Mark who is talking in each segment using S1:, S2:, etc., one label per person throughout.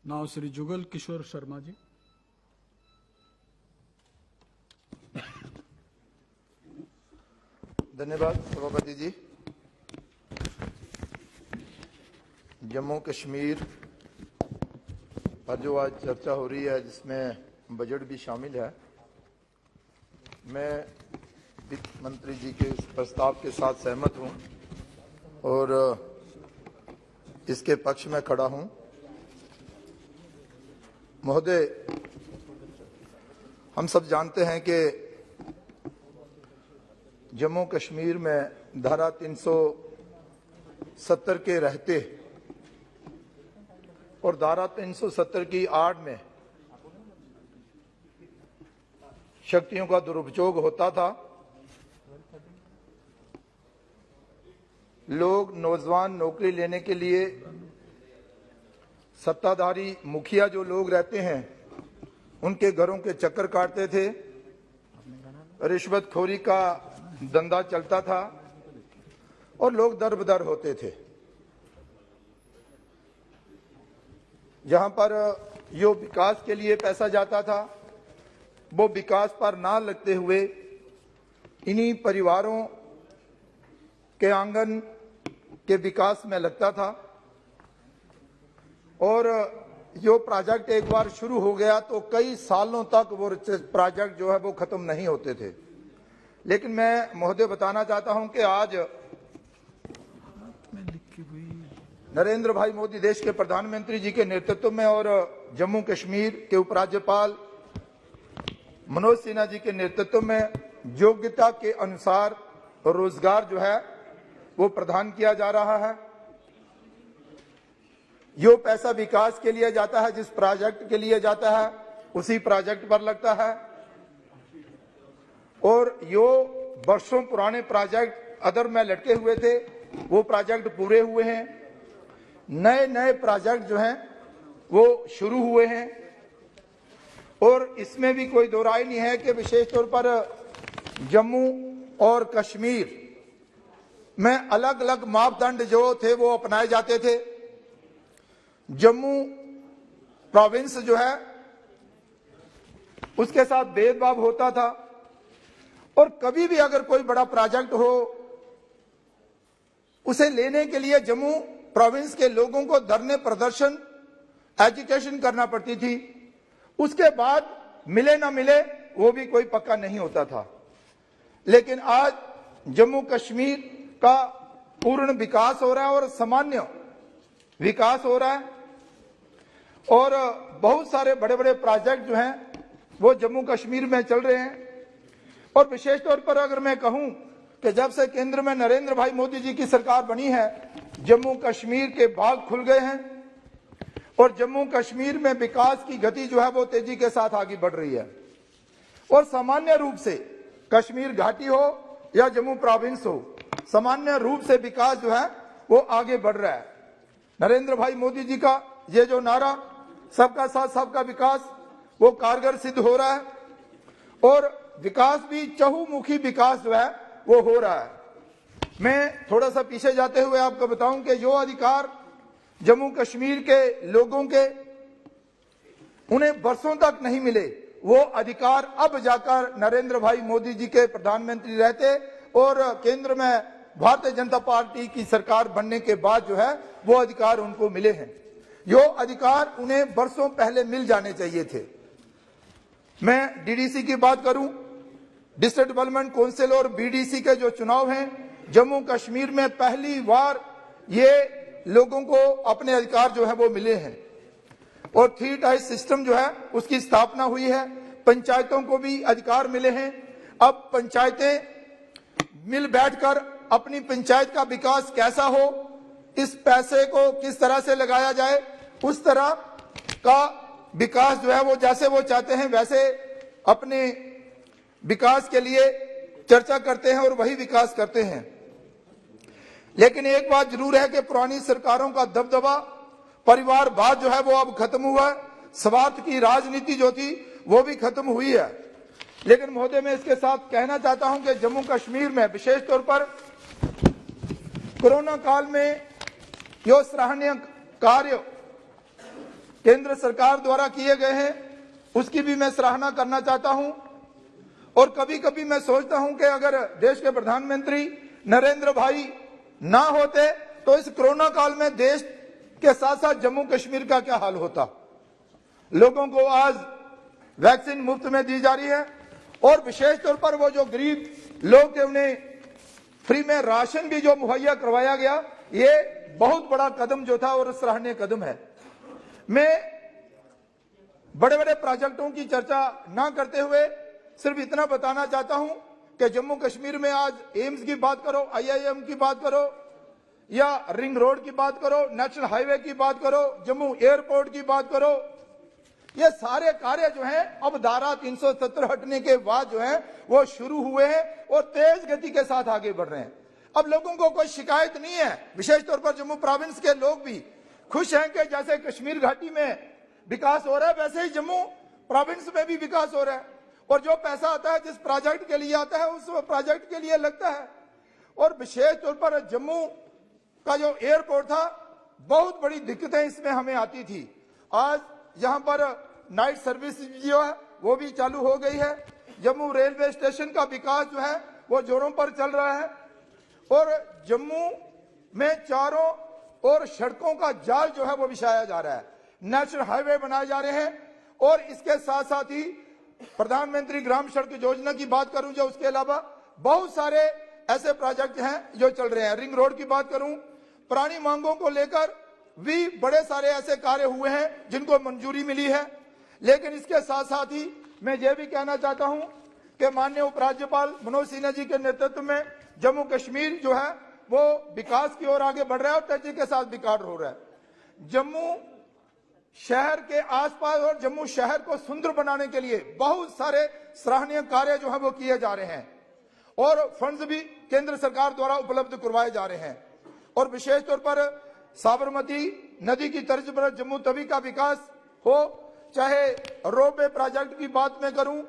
S1: Now, Sri Jugal Kishore Sharma ji.
S2: धन्यवाद सभापति जी। जम्मू कश्मीर पर जो आज चर्चा हो रही है जिसमें बजट भी शामिल है, मैं वित्त मंत्री जी के इस प्रस्ताव के साथ सहमत हूं और इसके पक्ष में खड़ा हूं। महोदय, हम सब जानते हैं कि जम्मू कश्मीर में धारा 370 के रहते और धारा 370 की आड़ में शक्तियों का दुरुपयोग होता था। लोग, नौजवान नौकरी लेने के लिए सत्ताधारी मुखिया जो लोग रहते हैं उनके घरों के चक्कर काटते थे, रिश्वतखोरी का धंधा चलता था और लोग दर-बदर होते थे। जहां पर जो विकास के लिए पैसा जाता था वो विकास पर ना लगते हुए इन्हीं परिवारों के आंगन के विकास में लगता था और जो प्रोजेक्ट एक बार शुरू हो गया तो कई सालों तक वो प्रोजेक्ट जो है वो खत्म नहीं होते थे। लेकिन मैं महोदय बताना चाहता हूं कि आज नरेंद्र भाई मोदी देश के प्रधानमंत्री जी के नेतृत्व में और जम्मू कश्मीर के उपराज्यपाल मनोज सिन्हा जी के नेतृत्व में योग्यता के अनुसार रोजगार जो है वो प्रदान किया जा रहा है। जो पैसा विकास के लिए जाता है, जिस प्रोजेक्ट के लिए जाता है उसी प्रोजेक्ट पर लगता है और जो वर्षों पुराने प्रोजेक्ट अदर में लटके हुए थे वो प्रोजेक्ट पूरे हुए हैं। नए नए प्रोजेक्ट जो हैं वो शुरू हुए हैं और इसमें भी कोई दो राय नहीं है कि विशेष तौर पर जम्मू और कश्मीर में अलग अलग मापदंड जो थे वो अपनाए जाते थे। जम्मू प्रोविंस जो है उसके साथ भेदभाव होता था और कभी भी अगर कोई बड़ा प्रोजेक्ट हो उसे लेने के लिए जम्मू प्रोविंस के लोगों को धरने, प्रदर्शन, एजिटेशन करना पड़ती थी। उसके बाद मिले ना मिले वो भी कोई पक्का नहीं होता था। लेकिन आज जम्मू कश्मीर का पूर्ण विकास हो रहा है और सामान्य विकास हो रहा है और बहुत सारे बड़े बड़े प्रोजेक्ट जो हैं वो जम्मू कश्मीर में चल रहे हैं। और विशेष तौर पर अगर मैं कहूं कि जब से केंद्र में नरेंद्र भाई मोदी जी की सरकार बनी है, जम्मू कश्मीर के बाग खुल गए हैं और जम्मू कश्मीर में विकास की गति जो है वो तेजी के साथ आगे बढ़ रही है। और सामान्य रूप से कश्मीर घाटी हो या जम्मू प्रोविंस हो, सामान्य रूप से विकास जो है वो आगे बढ़ रहा है। नरेंद्र भाई मोदी जी का ये जो नारा सबका साथ सबका विकास वो कारगर सिद्ध हो रहा है और विकास भी चहुमुखी विकास जो है वो हो रहा है। मैं थोड़ा सा पीछे जाते हुए आपको बताऊं कि जो अधिकार जम्मू कश्मीर के लोगों के उन्हें वर्षों तक नहीं मिले, वो अधिकार अब जाकर नरेंद्र भाई मोदी जी के प्रधानमंत्री रहते और केंद्र में भारतीय जनता पार्टी की सरकार बनने के बाद जो है वो अधिकार उनको मिले हैं। जो अधिकार उन्हें वर्षों पहले मिल जाने चाहिए थे। मैं डीडीसी की बात करूं, डिस्ट्रिक्ट डेवलपमेंट काउंसिल और बीडीसी के जो चुनाव हैं, जम्मू कश्मीर में पहली बार ये लोगों को अपने अधिकार जो है वो मिले हैं और 3 टायर सिस्टम जो है उसकी स्थापना हुई है। पंचायतों को भी अधिकार मिले हैं। अब पंचायतें मिल बैठकर अपनी पंचायत का विकास कैसा हो, इस पैसे को किस तरह से लगाया जाए, उस तरह का विकास जो है वो जैसे वो चाहते हैं वैसे अपने विकास के लिए चर्चा करते हैं और वही विकास करते हैं। लेकिन एक बात जरूर है कि पुरानी सरकारों का दबदबा, परिवारवाद जो है वो अब खत्म हुआ है। स्वार्थ की राजनीति जो थी वो भी खत्म हुई है। लेकिन महोदय, मैं इसके साथ कहना चाहता हूं कि जम्मू कश्मीर में विशेष तौर पर कोरोना काल में जो सराहनीय कार्य केंद्र सरकार द्वारा किए गए हैं उसकी भी मैं सराहना करना चाहता हूं। और कभी कभी मैं सोचता हूं कि अगर देश के प्रधानमंत्री नरेंद्र भाई ना होते तो इस कोरोना काल में देश के साथ साथ जम्मू कश्मीर का क्या हाल होता। लोगों को आज वैक्सीन मुफ्त में दी जा रही है और विशेष तौर पर वो जो गरीब लोग थे उन्हें फ्री में राशन भी जो मुहैया करवाया गया, ये बहुत बड़ा कदम जो था और सराहनीय कदम है। मैं बड़े बड़े प्रोजेक्टों की चर्चा ना करते हुए सिर्फ इतना बताना चाहता हूं कि जम्मू कश्मीर में आज एम्स की बात करो, IIM की बात करो या रिंग रोड की बात करो, नेशनल हाईवे की बात करो, जम्मू एयरपोर्ट की बात करो, ये सारे कार्य जो हैं अब धारा 370 हटने के बाद जो है वो शुरू हुए हैं और तेज गति के साथ आगे बढ़ रहे हैं। अब लोगों को कोई शिकायत नहीं है। विशेष तौर पर जम्मू प्रोविंस के लोग भी खुश हैं कि जैसे कश्मीर घाटी में विकास हो रहा है वैसे ही जम्मू प्रोविंस में भी विकास हो रहा है और जो पैसा आता है जिस प्रोजेक्ट के लिए आता है उस प्रोजेक्ट के लिए लगता है। और विशेष तौर पर जम्मू का जो एयरपोर्ट था, बहुत बड़ी दिक्कतें इसमें हमें आती थी। आज यहाँ पर नाइट सर्विस जो है वो भी चालू हो गई है। जम्मू रेलवे स्टेशन का विकास जो है वो जोरों पर चल रहा है और जम्मू में चारों ओर सड़कों का जाल जो है वो बिछाया जा रहा है, नेशनल हाईवे बनाए जा रहे हैं। और इसके साथ साथ ही प्रधानमंत्री ग्राम सड़क योजना की बात करूं जो उसके अलावा बहुत सारे ऐसे प्रोजेक्ट हैं जो चल रहे हैं। रिंग रोड की बात करूं, पुरानी मांगों को लेकर भी बड़े सारे ऐसे कार्य हुए हैं जिनको मंजूरी मिली है। लेकिन इसके साथ साथ ही मैं ये भी कहना चाहता हूं कि माननीय उपराज्यपाल मनोज सिन्हा जी के नेतृत्व में जम्मू कश्मीर जो है वो विकास की ओर आगे बढ़ रहा है और तेजी के साथ विकास हो रहा है। जम्मू शहर के आसपास और जम्मू शहर को सुंदर बनाने के लिए बहुत सारे सराहनीय कार्य जो है वो किए जा रहे हैं और फंड्स भी केंद्र सरकार द्वारा उपलब्ध करवाए जा रहे हैं। और विशेष तौर पर साबरमती नदी की तर्ज पर जम्मू तवी का विकास हो, चाहे रोपवे प्रोजेक्ट की बात में करूं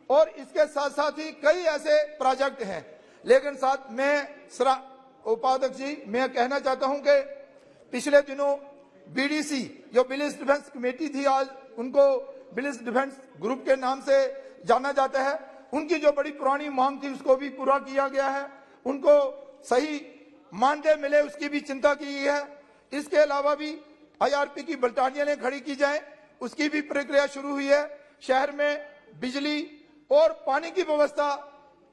S2: और इसके साथ साथ ही कई ऐसे प्रोजेक्ट हैं। लेकिन साथ में उपाध्यक्ष जी मैं कहना चाहता हूं कि पिछले दिनों BDC जो विलेज डिफेंस कमेटी थी, आज उनको विलेज डिफेंस ग्रुप के नाम से जाना जाता है, उनकी जो बड़ी पुरानी मांग थी उसको भी पूरा किया गया है। उनको सही मानदेय मिले उसकी भी चिंता की गई है। इसके अलावा भी IRP की बटालियनें खड़ी की जाए उसकी भी प्रक्रिया शुरू हुई है। शहर में बिजली और पानी की व्यवस्था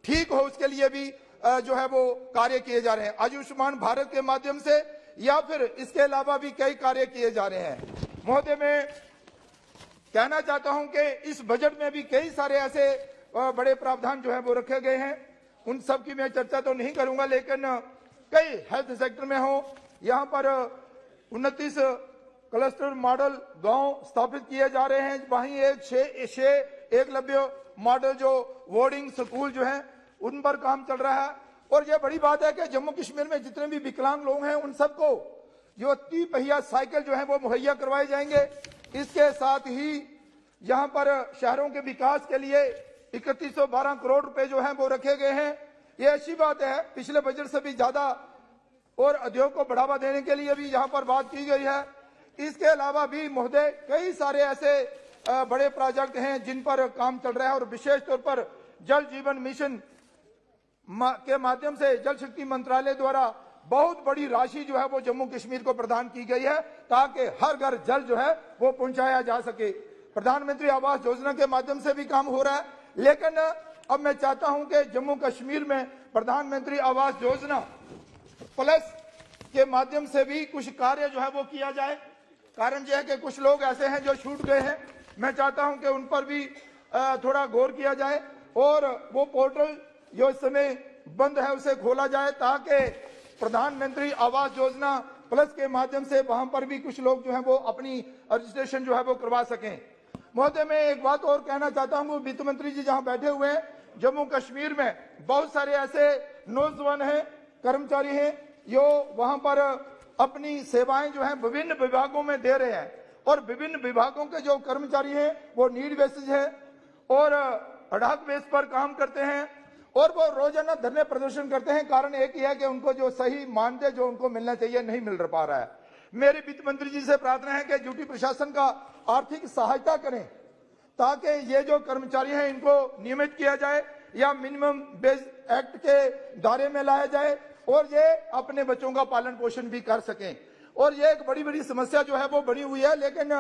S2: ठीक हो उसके लिए भी जो है वो कार्य किए जा रहे हैं। आयुष्मान भारत के माध्यम से या फिर इसके अलावा भी कई कार्य किए जा रहे हैं। महोदय मैं कहना चाहता हूं कि इस बजट में भी कई सारे ऐसे बड़े प्रावधान जो है वो रखे गए हैं, उन सब की मैं चर्चा तो नहीं करूंगा। लेकिन कई हेल्थ सेक्टर में हो, यहाँ पर 29 क्लस्टर मॉडल गांव स्थापित किए जा रहे हैं। वहीं एक एकलव्य मॉडल जो बोर्डिंग स्कूल जो है उन पर काम चल रहा है। और यह बड़ी बात है कि जम्मू कश्मीर में जितने भी विकलांग लोग हैं उन सबको जो 3 पहिया साइकिल जो है वो मुहैया करवाए जाएंगे। इसके साथ ही यहाँ पर शहरों के विकास के लिए 3112 करोड़ रुपए जो है वो रखे गए हैं। ये अच्छी बात है, पिछले बजट से भी ज्यादा और उद्योग को बढ़ावा देने के लिए भी यहाँ पर बात की गई है। इसके अलावा भी महोदय कई सारे ऐसे बड़े प्रोजेक्ट हैं जिन पर काम चल रहा है और विशेष तौर पर जल जीवन मिशन के माध्यम से जल शक्ति मंत्रालय द्वारा बहुत बड़ी राशि जो है वो जम्मू कश्मीर को प्रदान की गई है ताकि हर घर जल जो है वो पहुंचाया जा सके। प्रधानमंत्री आवास योजना के माध्यम से भी काम हो रहा है। लेकिन अब मैं चाहता हूं कि जम्मू कश्मीर में प्रधानमंत्री आवास योजना प्लस के माध्यम से भी कुछ कार्य जो है वो किया जाए। कारण यह है कि कुछ लोग ऐसे हैं जो छूट गए हैं, मैं चाहता हूं कि उन पर भी थोड़ा गौर किया जाए और वो पोर्टल जो इस समय बंद है उसे खोला जाए ताकि प्रधानमंत्री आवास योजना प्लस के माध्यम से वहां पर भी कुछ लोग जो है वो अपनी रजिस्ट्रेशन जो है वो करवा सकें। महोदय मैं एक बात और कहना चाहता हूं, वित्त मंत्री जी जहां बैठे हुए हैं, जम्मू कश्मीर में बहुत सारे ऐसे नौजवान हैं, कर्मचारी हैं जो वहां पर अपनी सेवाएं जो है विभिन्न विभागों में दे रहे हैं और विभिन्न विभागों के जो कर्मचारी हैं वो नीड बेसिस है और अड़ाक बेस पर काम करते हैं और वो रोजाना धरने प्रदर्शन करते हैं। कारण एक ही है कि उनको जो सही मानदेय जो उनको मिलना चाहिए नहीं मिल पा रहा है। मेरी वित्त मंत्री जी से प्रार्थना है कि ड्यूटी प्रशासन का आर्थिक सहायता करें ताकि ये जो कर्मचारी हैं इनको नियमित किया जाए या मिनिमम वेज एक्ट के दायरे में लाया जाए और ये अपने बच्चों का पालन पोषण भी कर सकें। और ये एक बड़ी बड़ी समस्या जो है वो बनी हुई है, लेकिन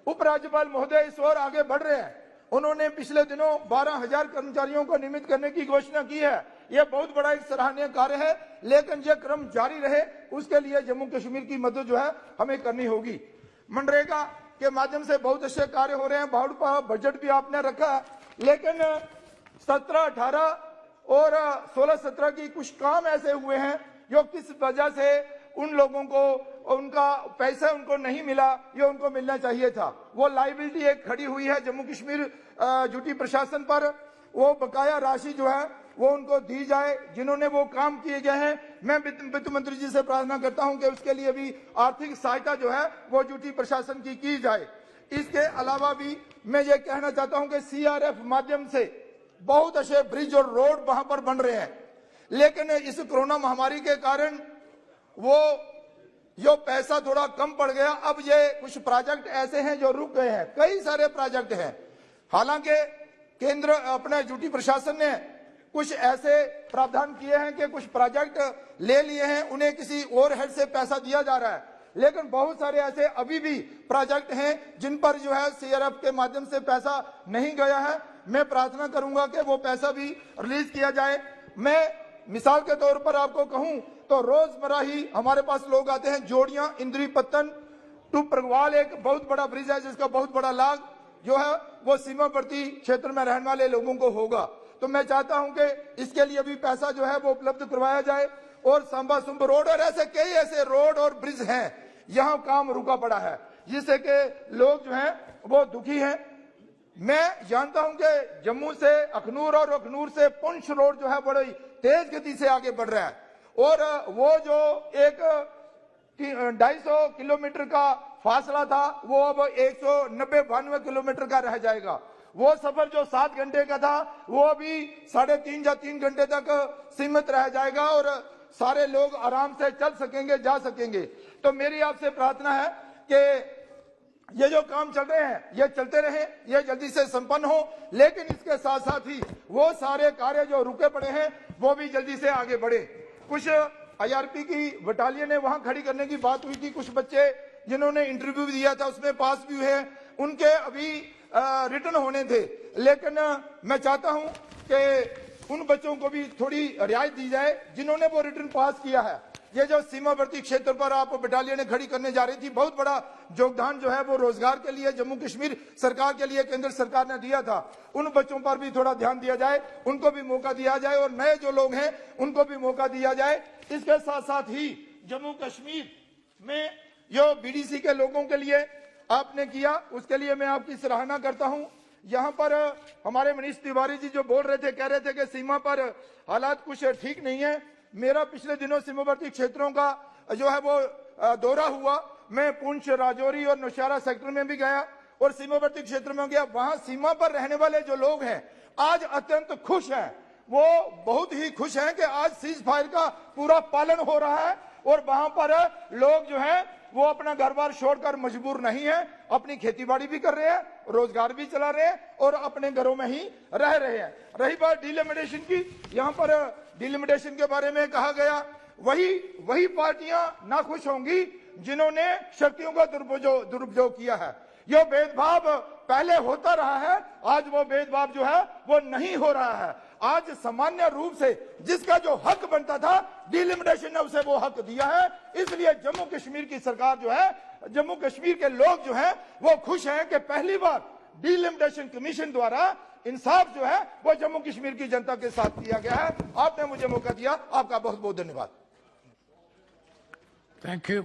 S2: उपराज्यपाल महोदय इस ओर आगे बढ़ रहे हैं। उन्होंने पिछले दिनों 12,000 कर्मचारियों को नियमित करने की घोषणा की है। यह बहुत बड़ा एक सराहनीय कार्य है, लेकिन यह क्रम जारी रहे उसके लिए जम्मू कश्मीर की मदद जो है हमें करनी होगी। मनरेगा के माध्यम से बहुत अच्छे कार्य हो रहे हैं, बहुत बजट भी आपने रखा है, लेकिन 17-18 और 16-17 की कुछ काम ऐसे हुए हैं जो किस वजह से उन लोगों को उनका पैसा उनको नहीं मिला, ये उनको मिलना चाहिए था। वो लाइबिलिटी एक खड़ी हुई है जम्मू कश्मीर ड्यूटी प्रशासन पर, वो बकाया राशि जो है वो उनको दी जाए जिन्होंने वो काम किए गए हैं। मैं वित्त मंत्री जी से प्रार्थना करता हूं कि उसके लिए भी आर्थिक सहायता जो है वो ड्यूटी प्रशासन की जाए। इसके अलावा भी मैं ये कहना चाहता हूं कि सीआरएफ माध्यम से बहुत अच्छे ब्रिज और रोड वहां पर बन रहे हैं, लेकिन इस कोरोना महामारी के कारण वो जो पैसा थोड़ा कम पड़ गया। अब ये कुछ प्रोजेक्ट ऐसे हैं जो रुक गए हैं, कई सारे प्रोजेक्ट हैं। हालांकि केंद्र अपने ड्यूटी प्रशासन ने कुछ ऐसे प्रावधान किए हैं कि कुछ प्रोजेक्ट ले लिए हैं, उन्हें किसी और हेड से पैसा दिया जा रहा है, लेकिन बहुत सारे ऐसे अभी भी प्रोजेक्ट हैं जिन पर जो है सीआरएफ के माध्यम से पैसा नहीं गया है। मैं प्रार्थना करूंगा कि वो पैसा भी रिलीज किया जाए। मैं मिसाल के तौर पर आपको कहूं तो रोजमर्रा ही हमारे पास लोग आते हैं। जोड़ियां इंद्री पत्तन टू प्रगवाल एक बहुत बड़ा ब्रिज है जिसका बहुत बड़ा लाभ जो है वो सीमावर्ती क्षेत्र में रहने वाले लोगों को होगा। तो मैं चाहता हूं कि इसके लिए भी पैसा जो है वो उपलब्ध करवाया जाए। और सांबा सुंब रोड और ऐसे कई ऐसे रोड और ब्रिज हैं यहाँ काम रुका पड़ा है, जिससे कि लोग जो हैं वो दुखी हैं। मैं जानता हूं कि जम्मू से अखनूर और अखनूर से पुंछ रोड जो है बड़ी तेज गति से आगे बढ़ रहा है, और वो जो एक 250 किलोमीटर का फासला था वो अब 190-92 किलोमीटर का रह जाएगा। वो सफर जो 7 घंटे का था वो अभी 3.5 या 3 घंटे तक सीमित रह जाएगा और सारे लोग आराम से चल सकेंगे, जा सकेंगे। तो मेरी आपसे प्रार्थना है कि ये जो काम चल रहे हैं ये चलते रहे, ये जल्दी से संपन्न हो, लेकिन इसके साथ साथ ही वो सारे कार्य जो रुके पड़े हैं वो भी जल्दी से आगे बढ़े। कुछ आईआरपी की बटालियन ने वहां खड़ी करने की बात हुई थी, कुछ बच्चे जिन्होंने इंटरव्यू दिया था उसमें पास भी हुए, उनके अभी रिटर्न होने थे, लेकिन मैं चाहता हूं कि उन बच्चों को भी थोड़ी रियायत दी जाए जिन्होंने वो रिटर्न पास किया है। ये जो सीमावर्ती क्षेत्र पर आप बटालियन खड़ी करने जा रही थी, बहुत बड़ा योगदान जो है वो रोजगार के लिए जम्मू कश्मीर सरकार के लिए केंद्र सरकार ने दिया था। उन बच्चों पर भी थोड़ा ध्यान दिया जाए, उनको भी मौका दिया जाए और नए जो लोग हैं उनको भी मौका दिया जाए। इसके साथ साथ ही जम्मू कश्मीर में जो बीडीसी के लोगों के लिए आपने किया उसके लिए मैं आपकी सराहना करता हूं। यहाँ पर हमारे मनीष तिवारी जी जो बोल रहे थे, कह रहे थे कि सीमा पर हालात कुछ ठीक नहीं है। मेरा पिछले दिनों सीमावर्ती क्षेत्रों का जो है वो दौरा हुआ, मैं पुंछ, राजौरी और नौशहरा सेक्टर में भी गया और सीमावर्ती क्षेत्र में गया। वहां सीमा पर रहने वाले जो लोग हैं आज अत्यंत खुश हैं, वो बहुत ही खुश हैं कि आज सीज फायर का पूरा पालन हो रहा है और वहां पर लोग जो हैं वो अपना घर बार छोड़कर मजबूर नहीं है, अपनी खेतीबाड़ी भी कर रहे हैं, रोजगार भी चला रहे हैं और अपने घरों में ही रह रहे हैं। रही बात डिलिमिटेशन की, यहाँ पर डिलिमिटेशन के बारे में कहा गया, वही पार्टियां नाखुश होंगी जिन्होंने शक्तियों का दुरुपयोग किया है। यह भेदभाव पहले होता रहा है, आज वो भेदभाव जो है वो नहीं हो रहा है। आज सामान्य रूप से जिसका जो हक बनता था डिलिमिटेशन ने उसे वो हक दिया है। इसलिए जम्मू कश्मीर की सरकार जो है, जम्मू कश्मीर के लोग जो हैं वो खुश हैं कि पहली बार डिलिमिटेशन कमीशन द्वारा इंसाफ जो है वो जम्मू कश्मीर की जनता के साथ किया गया है। आपने मुझे मौका दिया, आपका बहुत बहुत धन्यवाद।
S1: Thank you.